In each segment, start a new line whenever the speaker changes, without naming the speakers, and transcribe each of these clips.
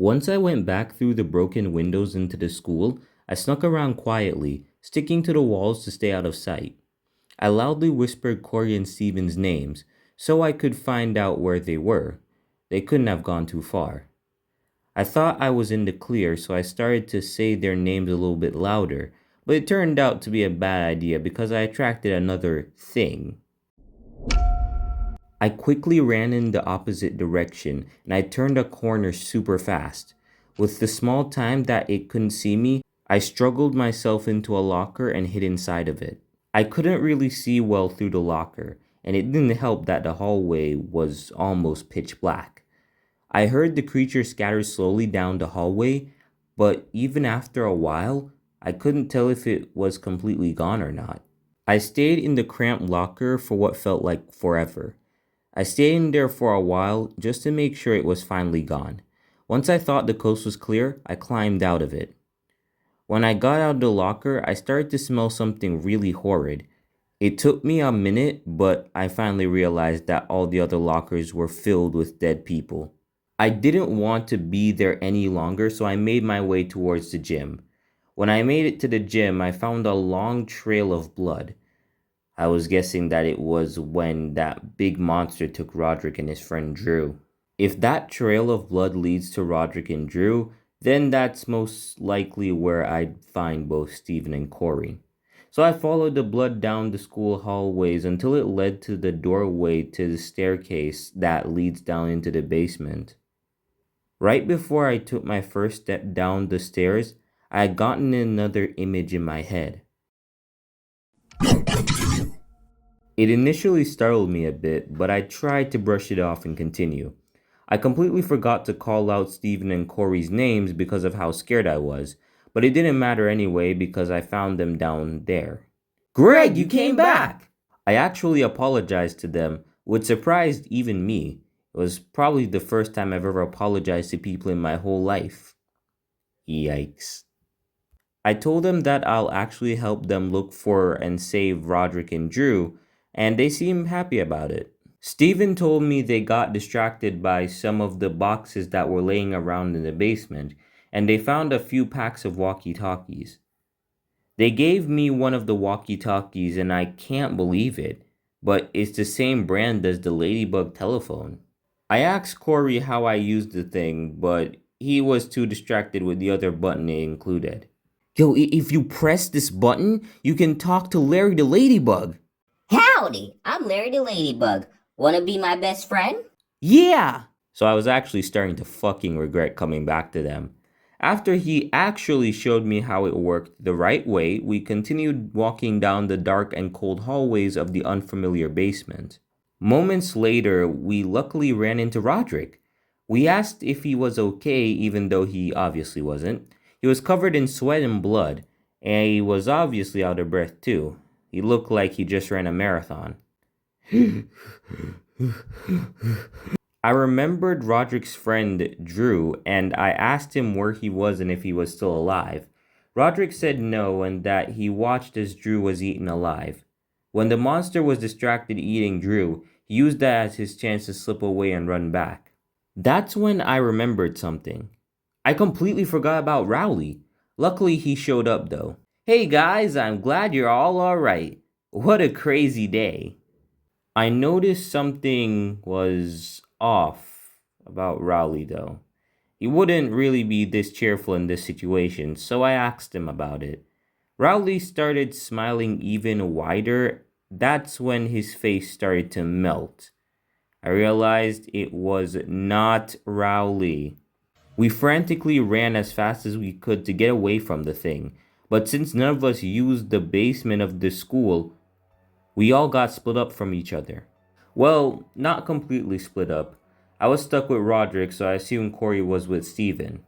Once I went back through the broken windows into the school, I snuck around quietly, sticking to the walls to stay out of sight. I loudly whispered Corey and Steven's names so I could find out where they were. They couldn't have gone too far. I thought I was in the clear, so I started to say their names a little bit louder, but it turned out to be a bad idea because I attracted another thing. I quickly ran in the opposite direction and I turned a corner super fast. With the small time that it couldn't see me, I struggled myself into a locker and hid inside of it. I couldn't really see well through the locker, and it didn't help that the hallway was almost pitch black. I heard the creature scatter slowly down the hallway, but even after a while, I couldn't tell if it was completely gone or not. I stayed in the cramped locker for what felt like forever. I stayed in there for a while just to make sure it was finally gone. Once I thought the coast was clear, I climbed out of it. When I got out of the locker, I started to smell something really horrid. It took me a minute, but I finally realized that all the other lockers were filled with dead people. I didn't want to be there any longer, so I made my way towards the gym. When I made it to the gym, I found a long trail of blood. I was guessing that it was when that big monster took Roderick and his friend Drew. If that trail of blood leads to Roderick and Drew, then that's most likely where I'd find both Steven and Corey. So I followed the blood down the school hallways until it led to the doorway to the staircase that leads down into the basement. Right before I took my first step down the stairs, I had gotten another image in my head. It initially startled me a bit, but I tried to brush it off and continue. I completely forgot to call out Steven and Corey's names because of how scared I was, but it didn't matter anyway because I found them down there.
Greg, you came back!
I actually apologized to them, which surprised even me. It was probably the first time I've ever apologized to people in my whole life. Yikes. I told them that I'll actually help them look for and save Roderick and Drew, and they seemed happy about it. Steven told me they got distracted by some of the boxes that were laying around in the basement, and they found a few packs of walkie-talkies. They gave me one of the walkie-talkies, and I can't believe it, but it's the same brand as the Ladybug telephone. I asked Corey how I used the thing, but he was too distracted with the other button it included. Yo, if you press this button, you can talk to Larry the Ladybug.
Howdy, I'm Larry the Ladybug. Wanna be my best friend?
Yeah! So I was actually starting to fucking regret coming back to them. After he actually showed me how it worked the right way, we continued walking down the dark and cold hallways of the unfamiliar basement. Moments later, we luckily ran into Roderick. We asked if he was okay, even though he obviously wasn't. He was covered in sweat and blood, and he was obviously out of breath too. He looked like he just ran a marathon. I remembered Roderick's friend Drew, and I asked him where he was and if he was still alive. Roderick said no, and that he watched as Drew was eaten alive. When the monster was distracted eating Drew, he used that as his chance to slip away and run back. That's when I remembered something. I completely forgot about Rowley. Luckily, he showed up though. Hey guys, I'm glad you're all alright. What a crazy day. I noticed something was off about Rowley though. He wouldn't really be this cheerful in this situation, so I asked him about it. Rowley started smiling even wider. That's when his face started to melt. I realized it was not Rowley. We frantically ran as fast as we could to get away from the thing, but since none of us used the basement of the school, we all got split up from each other. Well, not completely split up. I was stuck with Roderick, so I assumed Corey was with Steven.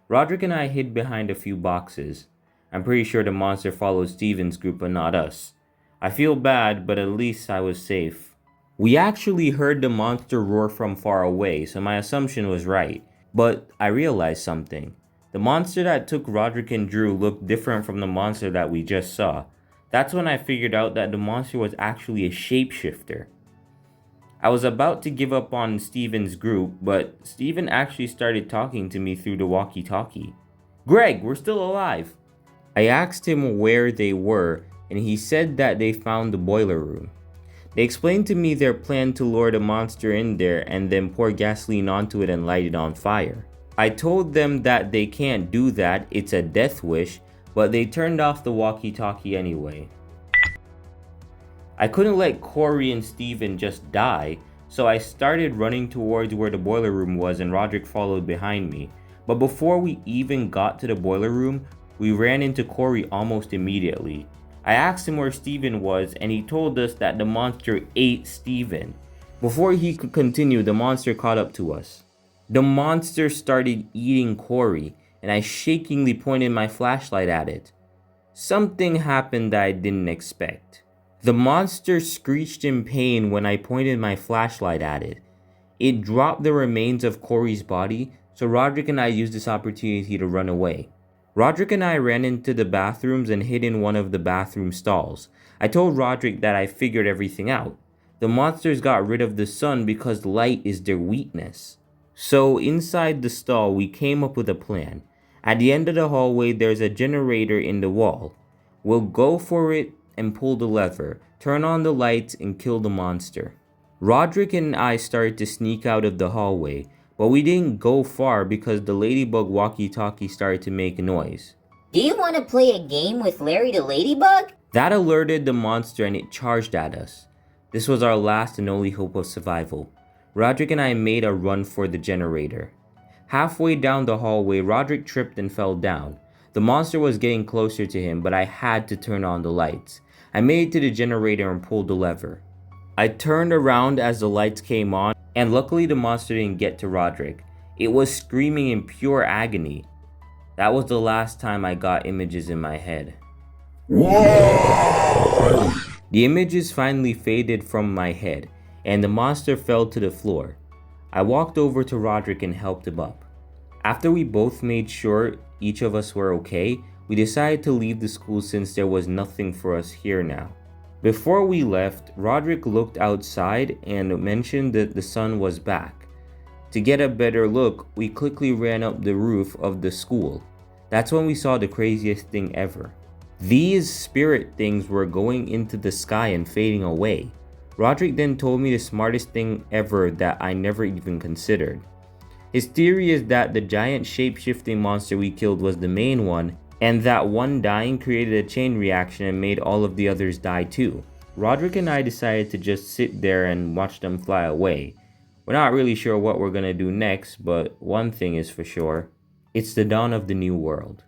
Roderick and I hid behind a few boxes. I'm pretty sure the monster followed Steven's group but not us. I feel bad, but at least I was safe. We actually heard the monster roar from far away, so my assumption was right. But I realized something. The monster that took Roderick and Drew looked different from the monster that we just saw. That's when I figured out that the monster was actually a shapeshifter. I was about to give up on Steven's group, but Steven actually started talking to me through the walkie-talkie. Greg, we're still alive. I asked him where they were, and he said that they found the boiler room. They explained to me their plan to lure the monster in there and then pour gasoline onto it and light it on fire. I told them that they can't do that, it's a death wish, but they turned off the walkie-talkie anyway. I couldn't let Corey and Steven just die, so I started running towards where the boiler room was and Roderick followed behind me. But before we even got to the boiler room, we ran into Corey almost immediately. I asked him where Steven was and he told us that the monster ate Steven. Before he could continue, the monster caught up to us. The monster started eating Corey and I shakingly pointed my flashlight at it. Something happened that I didn't expect. The monster screeched in pain when I pointed my flashlight at it. It dropped the remains of Corey's body, so Roderick and I used this opportunity to run away. Roderick and I ran into the bathrooms and hid in one of the bathroom stalls. I told Roderick that I figured everything out. The monsters got rid of the sun because light is their weakness. So inside the stall, we came up with a plan. At the end of the hallway, there's a generator in the wall. We'll go for it and pull the lever, turn on the lights, and kill the monster. Roderick and I started to sneak out of the hallway, but we didn't go far because the ladybug walkie-talkie started to make a noise.
Do you want to play a game with Larry the Ladybug?
That alerted the monster and it charged at us. This was our last and only hope of survival. Roderick and I made a run for the generator. Halfway down the hallway, Roderick tripped and fell down. The monster was getting closer to him, but I had to turn on the lights. I made it to the generator and pulled the lever. I turned around as the lights came on, and luckily the monster didn't get to Roderick. It was screaming in pure agony. That was the last time I got images in my head. Whoa! The images finally faded from my head, and the monster fell to the floor. I walked over to Roderick and helped him up. After we both made sure each of us were okay, we decided to leave the school since there was nothing for us here now. Before we left, Roderick looked outside and mentioned that the sun was back. To get a better look, we quickly ran up the roof of the school. That's when we saw the craziest thing ever. These spirit things were going into the sky and fading away. Roderick then told me the smartest thing ever that I never even considered. His theory is that the giant shape-shifting monster we killed was the main one, and that one dying created a chain reaction and made all of the others die too. Roderick and I decided to just sit there and watch them fly away. We're not really sure what we're gonna do next, but one thing is for sure. It's the dawn of the new world.